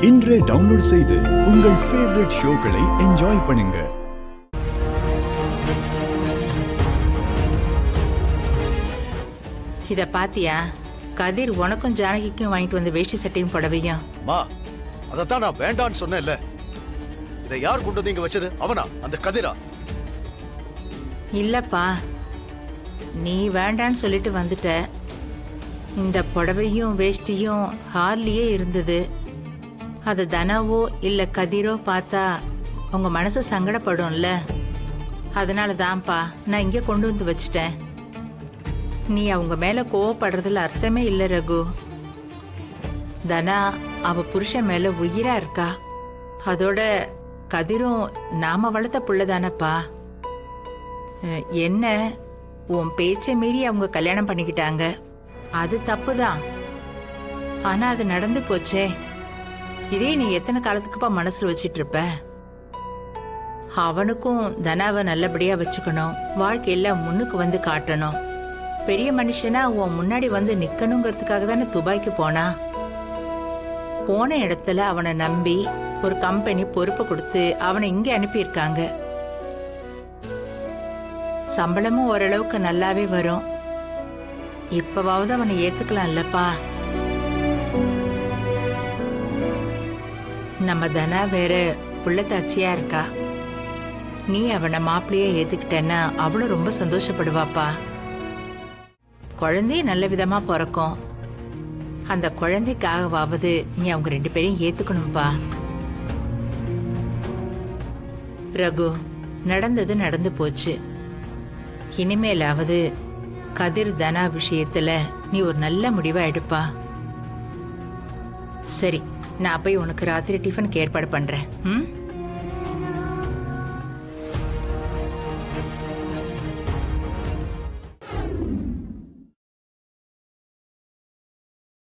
இன்றே டவுன்லோட் செய்து உங்கள் ஃபேவரட் ஷோக்களை என்ஜாய் பண்ணுங்க. இத பாத்தியா? கதிர் உனக்கும் ஜானகிக்கும் வாங்கிட்டு வந்த வேஷ்டி சட்டையும் புடவையும். மா, அதத்தான் நான் வேண்டான்னு சொன்னேன்ல. இதை யார் கொண்டு வந்து இங்க வச்சது? அவனா? அந்த கதிரா? இல்லப்பா, நீ வேண்டான்னு சொல்லிட்டு வந்துட்ட. இந்த புடவையும் வேஷ்டியும் ஹார்லயே இருந்தது. அது தனாவோ இல்ல கதிரோ பார்த்தா உங்க மனசு சங்கடப்படும்ல. அதனால தான்ப்பா நான் இங்க கொண்டு வந்து வச்சுட்டேன். நீ அவங்க மேல கோவப்படுறதுல அர்த்தமே இல்ல ரகு. தனா அவ புருஷன் மேல உயிரா இருக்கா. அதோட கதிரும் நாம வளர்த்த புள்ளதானப்பா. என்ன உன் பேச்சை மீறி அவங்க கல்யாணம் பண்ணிக்கிட்டாங்க, அது தப்புதான். ஆனா அது நடந்து போச்சே. இதே நீ எத்தனை காலத்துக்குப்பா மனசுல வச்சிட்டு இருப்ப? அவனுக்கும் தனாவை நல்லபடியா வச்சுக்கணும், வாழ்க்கையில முன்னுக்கு வந்து காட்டணும். பெரிய மனுஷனா உன் முன்னாடி வந்து நிக்கணுங்கிறதுக்காக தானே துபாய்க்கு போனா. போன இடத்துல அவனை நம்பி ஒரு கம்பெனி பொறுப்பு கொடுத்து அவனை இங்க அனுப்பியிருக்காங்க. சம்பளமும் ஓரளவுக்கு நல்லாவே வரும். இப்பவாவது அவனை ஏத்துக்கலாம்லப்பா. நம்ம தனா வேற புள்ளத்தாச்சியா இருக்கா. நீ அவனை மாப்பிள்ளையே ஏத்துக்கிட்டேன்னா அவளும் ரொம்ப சந்தோஷப்படுவாப்பா. குழந்தைய நல்ல விதமா பிறக்கும். அந்த குழந்தைக்காகவாவது நீ அவங்க 2 பேரையும் ஏத்துக்கணும்பா. ரகு, நடந்தது நடந்து போச்சு. இனிமேலாவது கதிர் தனா விஷயத்துல நீ ஒரு நல்ல முடிவா எடுப்பா. சரி, நான் போய் உனக்கு ராத்திரி டிஃபனுக்கு ஏற்பாடு பண்றேன்.